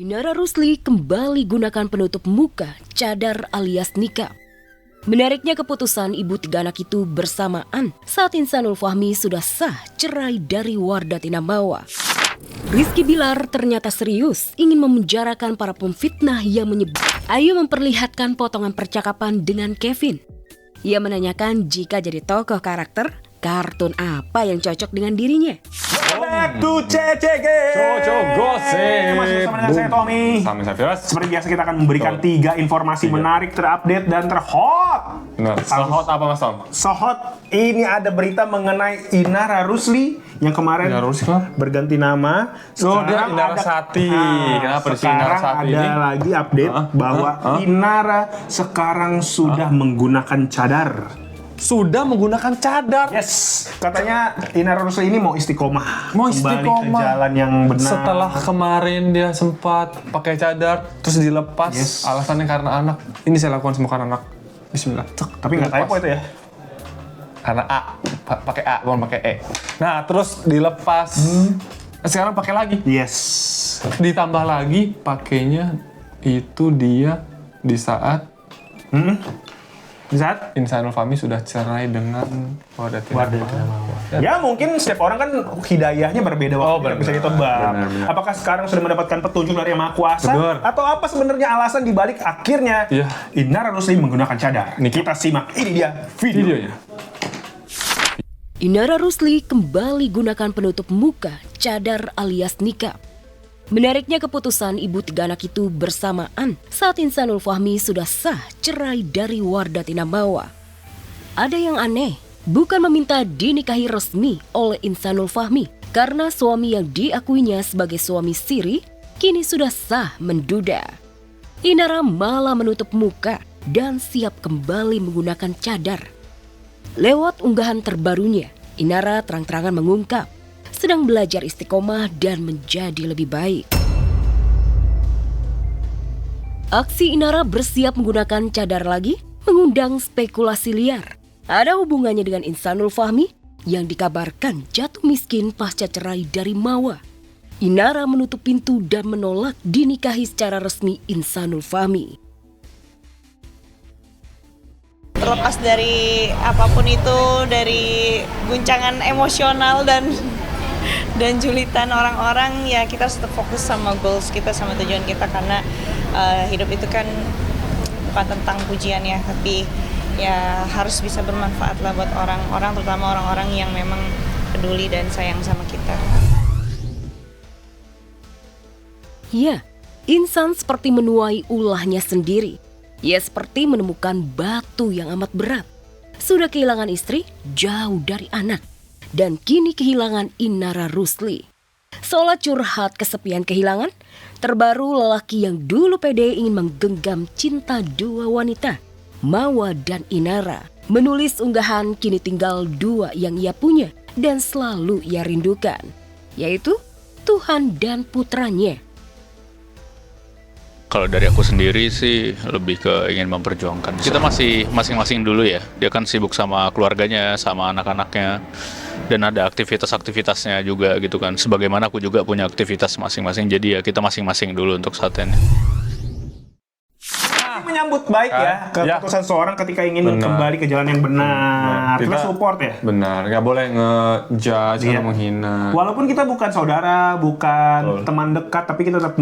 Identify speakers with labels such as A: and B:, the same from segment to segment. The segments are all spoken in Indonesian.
A: Inara Rusli kembali gunakan penutup muka, cadar alias nikah. Menariknya keputusan ibu 3 anak itu bersamaan saat Insanul Fahmi sudah sah cerai dari Wardah Tinambawa. Rizky Bilar ternyata serius ingin memenjarakan para pemfitnah yang menyebut. Ayu memperlihatkan potongan percakapan dengan Kevin. Ia menanyakan jika jadi tokoh karakter, kartun apa yang cocok dengan dirinya.
B: Back to CCG.
C: Cocok gosip.
B: Masih bersama dengan saya Tommy.
C: Sama saya Firas.
B: Seperti biasa kita akan memberikan 3 informasi menarik, terupdate dan terhot.
C: Benar. Sehot apa Mas Tom?
B: Sehot ini ada berita mengenai Inara Rusli yang kemarin
C: Inara Rusli apa?
B: berganti nama.
C: Oh, dia Inara Sati. Kenapa di sini Inara Sati
B: ada
C: ini?
B: lagi update bahwa Inara sekarang sudah menggunakan cadar.
C: Sudah menggunakan cadar.
B: Yes, katanya Inara Rusli ini mau istiqomah.
C: Mau
B: Kembali ke
C: istiqomah.
B: jalan yang benar.
C: Setelah kemarin dia sempat pakai cadar, terus dilepas.
B: Yes.
C: Alasannya karena anak. Ini saya lakukan semua karena anak. Bismillah. Cek.
B: Tapi nggak typo itu ya.
C: Karena A, pakai A, bukan pakai E. Nah, terus dilepas. Sekarang pakai lagi.
B: Yes.
C: Ditambah lagi pakainya itu dia di saat
B: Di saat
C: Insanul Fahmi sudah cerai dengan Wardah Tinambawa.
B: ya mungkin setiap orang kan hidayahnya berbeda waktu
C: benar.
B: bisa ditebak.
C: Benar.
B: Apakah sekarang sudah mendapatkan petunjuk dari Yang Maha Kuasa
C: Benar.
B: atau apa sebenarnya alasan dibalik akhirnya
C: Iya.
B: Inara Rusli menggunakan cadar?
C: Nih.
B: Kita simak, ini dia videonya.
C: Videonya.
A: Inara Rusli kembali gunakan penutup muka, cadar alias nikah. Menariknya keputusan ibu 3 anak itu bersamaan saat Insanul Fahmi sudah sah cerai dari Wardah Tinambawa. Ada yang aneh, bukan meminta dinikahi resmi oleh Insanul Fahmi karena suami yang diakuinya sebagai suami siri kini sudah sah menduda. Inara malah menutup muka dan siap kembali menggunakan cadar. Lewat unggahan terbarunya, Inara terang-terangan mengungkap sedang belajar istiqomah dan menjadi lebih baik. Aksi Inara bersiap menggunakan cadar lagi mengundang spekulasi liar. Ada hubungannya dengan Insanul Fahmi yang dikabarkan jatuh miskin pasca cerai dari Mawa. Inara menutup pintu dan menolak dinikahi secara resmi Insanul Fahmi.
D: Terlepas dari apapun itu, dari guncangan emosional dan julitan orang-orang, ya kita harus tetap fokus sama goals kita, sama tujuan kita, karena hidup itu kan bukan tentang pujian ya, tapi ya harus bisa bermanfaat lah buat orang-orang, terutama orang-orang yang memang peduli dan sayang sama kita.
A: Ya, insan seperti menuai ulahnya sendiri. Ia seperti menemukan batu yang amat berat. Sudah kehilangan istri, jauh dari anak. Dan kini kehilangan Inara Rusli. Seolah curhat kesepian kehilangan, terbaru lelaki yang dulu pede ingin menggenggam cinta 2 wanita, Mawa dan Inara. Menulis unggahan kini tinggal 2 yang ia punya dan selalu ia rindukan, yaitu Tuhan dan putranya.
E: Kalau dari aku sendiri sih lebih ke ingin memperjuangkan. Kita masih masing-masing dulu ya. Dia kan sibuk sama keluarganya, sama anak-anaknya. Dan ada aktivitas-aktivitasnya juga gitu kan. Sebagaimana aku juga punya aktivitas masing-masing. Jadi ya kita masing-masing dulu untuk saat ini.
B: Menyambut baik ya keputusan seorang ketika ingin kembali ke jalan yang benar. Kita support ya.
C: Benar, nggak boleh ngejudge atau menghina.
B: Walaupun kita bukan saudara, bukan teman dekat, tapi kita tetap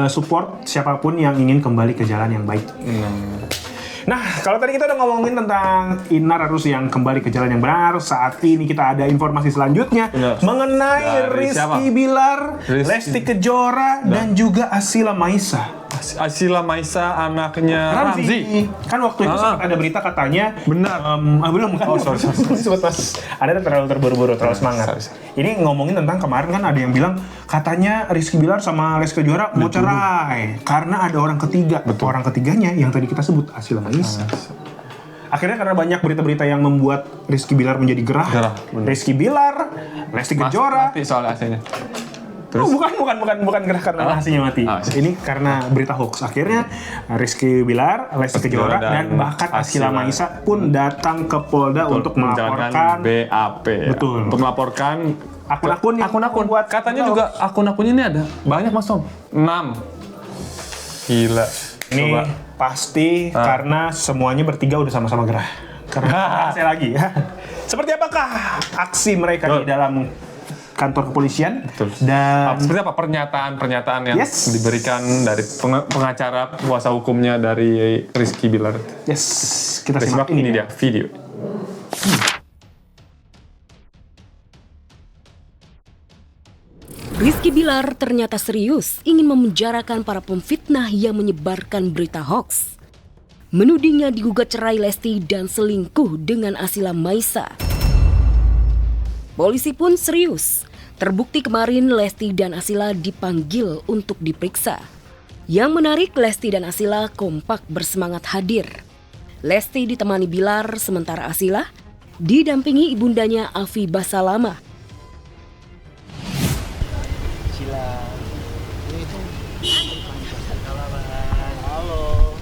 B: support siapapun yang ingin kembali ke jalan yang baik. Nah, kalau tadi kita udah ngomongin tentang Inara Rusli yang kembali ke jalan yang benar, saat ini kita ada informasi selanjutnya mengenai
C: Dari
B: Rizky
C: siapa?
B: Bilar,
C: Rizky.
B: Lesti Kejora, dan juga Asila Maisa.
C: Asila Maisa anaknya Ramzi.
B: Kan waktu itu sempat ada berita katanya
C: Benar.
B: belum kan?
C: Oh, sorry.
B: Sempat mas, ada terlalu terburu-buru, terlalu semangat.
C: Sorry.
B: Ini ngomongin tentang kemarin kan ada yang bilang katanya Rizky Bilar sama Lesti Kejora mau cerai karena ada orang ketiga. Orang ketiganya yang tadi kita sebut Asila Maisa. Akhirnya karena banyak berita-berita yang membuat Rizky Bilar menjadi gerah. Rizky Bilar, Lesti Kejora.
C: Mati soal aslinya.
B: Oh, bukan gerah karena nasinya mati. Ini karena berita hoax. Akhirnya Rizky Bilar, Lesti Kejora dan bahkan Asila Maisa pun datang ke Polda untuk melaporkan
C: BAP.
B: Betul.
C: Untuk melaporkan
B: Akun-akun yang
C: akun-akun.
B: buat
C: Katanya
B: vlog.
C: juga akun-akunnya ini ada banyak Mas Tom. 6. Gila.
B: Ini
C: Coba.
B: pasti karena semuanya bertiga udah sama-sama gerah. Karena saya lagi ya. Seperti apakah aksi mereka di dalam kantor kepolisian?
C: Betul.
B: Dan
C: Seperti apa pernyataan yang
B: Yes.
C: diberikan dari pengacara kuasa hukumnya dari Rizky Bilar?
B: yes, kita
C: Kita
B: simak
C: simak ini dia video.
A: Rizky Bilar ternyata serius ingin memenjarakan para pemfitnah yang menyebarkan berita hoaks. Menudingnya digugat cerai Lesti dan selingkuh dengan Asila Maisa. Polisi pun serius. Terbukti kemarin Lesti dan Asila dipanggil untuk diperiksa. Yang menarik, Lesti dan Asila kompak bersemangat hadir. Lesti ditemani Bilar sementara Asila didampingi ibundanya Afi Basalama.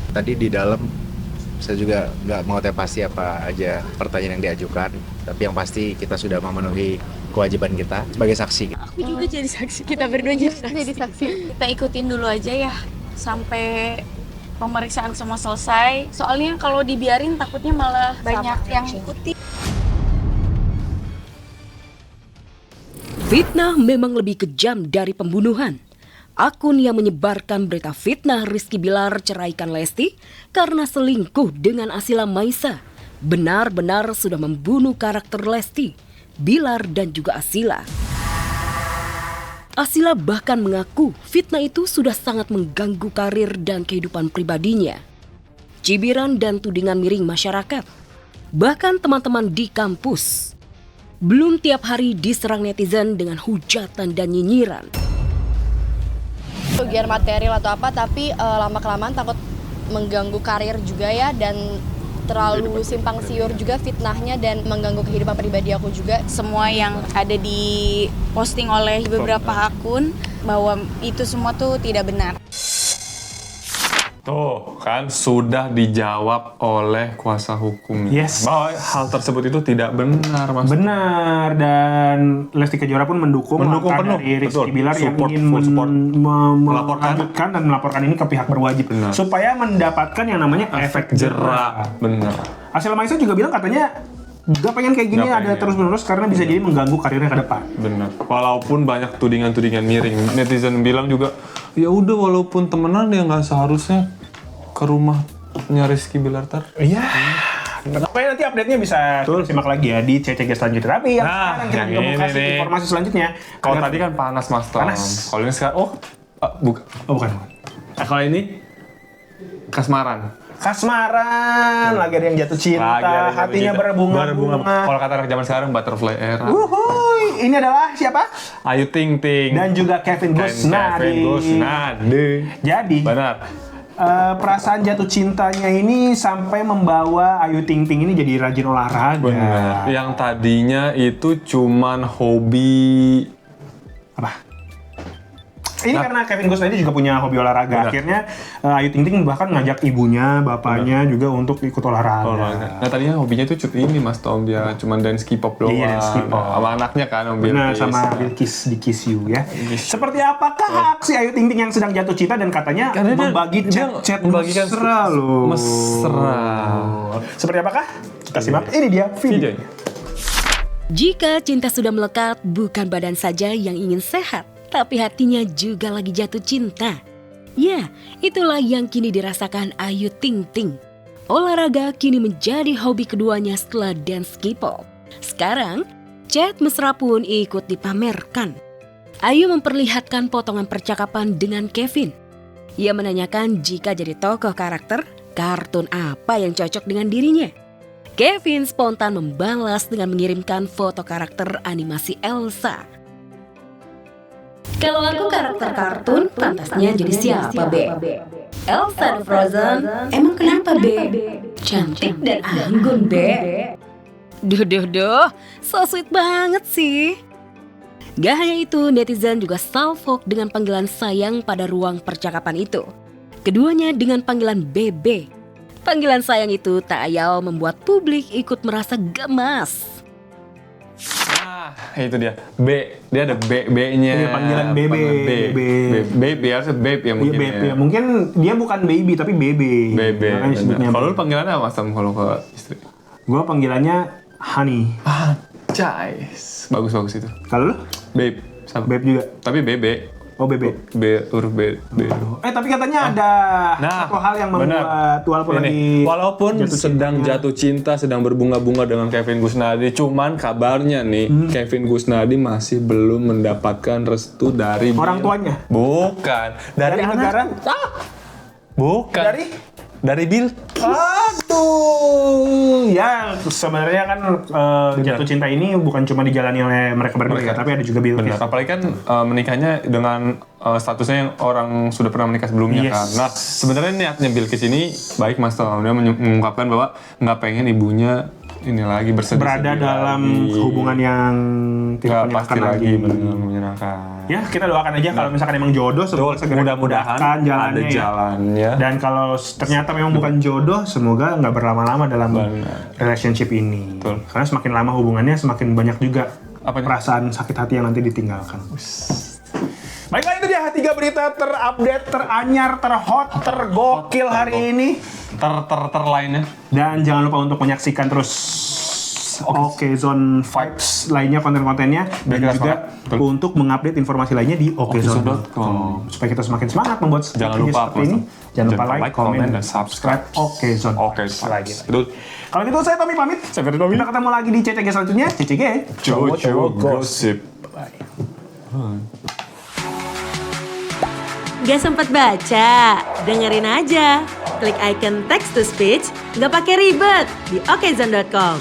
F: Tadi di dalam saya juga nggak mengetahui pasti apa aja pertanyaan yang diajukan, tapi yang pasti kita sudah memenuhi kewajiban kita sebagai saksi.
G: Aku juga jadi saksi. Kita berdua jadi saksi. Kita ikutin dulu aja ya sampai pemeriksaan semua selesai. Soalnya kalau dibiarin takutnya malah banyak yang ikuti.
A: Fitnah memang lebih kejam dari pembunuhan. Akun yang menyebarkan berita fitnah Rizky Bilar ceraikan Lesti karena selingkuh dengan Asila Maisa benar-benar sudah membunuh karakter Lesti, Bilar dan juga Asila. Asila bahkan mengaku fitnah itu sudah sangat mengganggu karir dan kehidupan pribadinya. Cibiran dan tudingan miring masyarakat, bahkan teman-teman di kampus. Belum tiap hari diserang netizen dengan hujatan dan nyinyiran.
H: Biar material atau apa, tapi lama-kelamaan takut mengganggu karir juga ya, dan terlalu simpang siur juga fitnahnya dan mengganggu kehidupan pribadi aku juga.
G: Semua yang ada di posting oleh beberapa akun bahwa itu semua tuh tidak benar.
C: Tuh kan sudah dijawab oleh kuasa hukum.
B: Yes.
C: Bahwa hal tersebut itu tidak benar, Mas.
B: benar, dan Lesti Kejora pun mendukung langkah
C: penuh.
B: dari Rizky
C: Betul.
B: Bilar yang
C: Support,
B: ingin
C: full support.
B: melanjutkan dan melaporkan ini ke pihak berwajib
C: Benar.
B: supaya mendapatkan yang namanya efek jerah.
C: Bener.
B: Asila Maisa juga bilang katanya gak pengen kayak gini
C: Nggak
B: ada
C: pengen.
B: terus-menerus karena bisa jadi mengganggu karirnya ke depan.
C: Bener. Walaupun banyak tudingan-tudingan miring, netizen bilang juga, ya udah walaupun temenan ya nggak seharusnya ke rumahnya Rizky Bilar
B: Iya. Pokoknya nanti update-nya bisa kita simak lagi ya di CCG selanjutnya. Tapi yang
C: Nah,
B: sekarang kita
C: yang
B: juga mau
C: ini
B: kasih
C: nih.
B: informasi selanjutnya.
C: Kalau tadi kan panas Mas Tom.
B: Panas.
C: Kalau ini sekarang, bukan.
B: Oh bukan.
C: Kalau ini kasmaran.
B: Kasmaran, lagi ada yang jatuh cinta,
C: Lagi ada yang
B: hatinya
C: jatuh cinta.
B: berbunga-bunga.
C: Kalau kata anak zaman sekarang butterfly era.
B: Wuhuy, ini adalah siapa?
C: Ayu Ting Ting
B: Dan juga Kevin Gusnadi.
C: Kevin Gusnadi.
B: Jadi,
C: Benar.
B: perasaan jatuh cintanya ini sampai membawa Ayu Ting Ting ini jadi rajin olahraga.
C: Benar. Yang tadinya itu cuman hobi.
B: Apa? Ini karena Kevin Gusnadi juga punya hobi olahraga.
C: Benar.
B: Akhirnya Ayu Ting Ting bahkan ngajak ibunya, bapaknya juga untuk ikut olahraga.
C: Nah tadinya hobinya itu ini Mas Tom, dia cuman dance K-pop doang.
B: Iya, dance K-pop.
C: Sama anaknya kan, Om
B: Benar,
C: Bilkis.
B: sama Bilkis di Kiss You ya. Seperti apakah aksi Ayu Ting Ting yang sedang jatuh cinta dan katanya
C: Karena dia-
B: membagi
C: dia
B: chat
C: membagikan
B: mesra loh.
C: mesra.
B: Seperti apakah? Kita simak. Ini dia video.
C: Videonya.
A: Jika cinta sudah melekat, bukan badan saja yang ingin sehat, tapi hatinya juga lagi jatuh cinta. Ya, itulah yang kini dirasakan Ayu Ting Ting. Olahraga kini menjadi hobi keduanya setelah dance K-pop. Sekarang, chat mesra pun ikut dipamerkan. Ayu memperlihatkan potongan percakapan dengan Kevin. Ia menanyakan jika jadi tokoh karakter, kartun apa yang cocok dengan dirinya. Kevin spontan membalas dengan mengirimkan foto karakter animasi Elsa. Kalau aku karakter kartun, pantasnya jadi siapa, Be? Elsa the Frozen? Emang kenapa, Be? Cantik dan anggun, Be. Duh, so sweet banget sih. Gak hanya itu, netizen juga salfok dengan panggilan sayang pada ruang percakapan itu. Keduanya dengan panggilan Bebe. Panggilan sayang itu tak ayal membuat publik ikut merasa gemas.
C: Nah, itu dia. Dia ada B-nya.
B: Iya, panggilan BB.
C: Babe, harusnya babe ya
B: Iya,
C: mungkin
B: babe
C: ya.
B: ya. Mungkin dia bukan baby tapi bebe.
C: Bebe.
B: Makanya disebutnya.
C: Kalau lu panggilannya apa Sam kalau ke istri?
B: Gue panggilannya honey.
C: Guys, bagus itu.
B: Kalau lu?
C: Babe, sama.
B: Babe juga.
C: Tapi bebe.
B: Oh, bebe.
C: Huruf B.
B: Tapi katanya ada satu hal yang membuat walaupun lagi
C: walaupun sedang jatuh cinta, sedang berbunga-bunga dengan Kevin Gusnadi, cuman kabarnya nih Kevin Gusnadi masih belum mendapatkan restu dari
B: orang
C: Bill.
B: tuanya.
C: Bukan, dari
B: negara.
C: Bukan. Dari Bill.
B: Aduh, ya sebenarnya kan jatuh cinta ini bukan cuma dijalani oleh mereka berdua, ya, tapi ada juga Bill
C: Benar.
B: Gates.
C: Apalagi kan menikahnya dengan statusnya yang orang sudah pernah menikah sebelumnya
B: Yes.
C: kan. Nah, sebenarnya niatnya Bill Gates ini baik Mas Tom. Dia mengungkapkan bahwa nggak pengen ibunya ini lagi bersedih
B: Berada dalam hubungan yang tidak
C: nggak pasti
B: menyenangkan
C: lagi menyenangkan.
B: Ya, kita doakan aja kalau misalkan emang jodoh, semoga segera
C: Mudah-mudahan
B: dimudahkan jalannya
C: ada
B: ya.
C: jalannya.
B: Dan kalau ternyata memang bukan jodoh, semoga nggak berlama-lama dalam relationship ini.
C: Betul.
B: Karena semakin lama hubungannya, semakin banyak juga
C: Apanya?
B: perasaan sakit hati yang nanti ditinggalkan. Baiklah, itu dia 3 berita terupdate, teranyar, terhot, tergokil hari ini.
C: Lainnya.
B: Dan jangan lupa untuk menyaksikan terus Oke Zone Vibes lainnya, konten-kontennya, dan
C: Biar kita
B: juga
C: semangat.
B: untuk mengupdate informasi lainnya di okezone.com supaya kita semakin semangat membuat
C: Jangan
B: video
C: lupa
B: seperti ini. Jangan lupa like, komen,
C: dan subscribe.
B: Oke Zone.
C: Oke,
B: lagi.
C: Itu
B: Kalau gitu saya Tommy pamit. Saya Ferry Tommy. Kita ketemu lagi di CCG selanjutnya. CCG.
C: cowok-cowok gosip.
I: Gak sempat baca? Dengerin aja. Klik icon text to speech, nggak pakai ribet di okezone.com.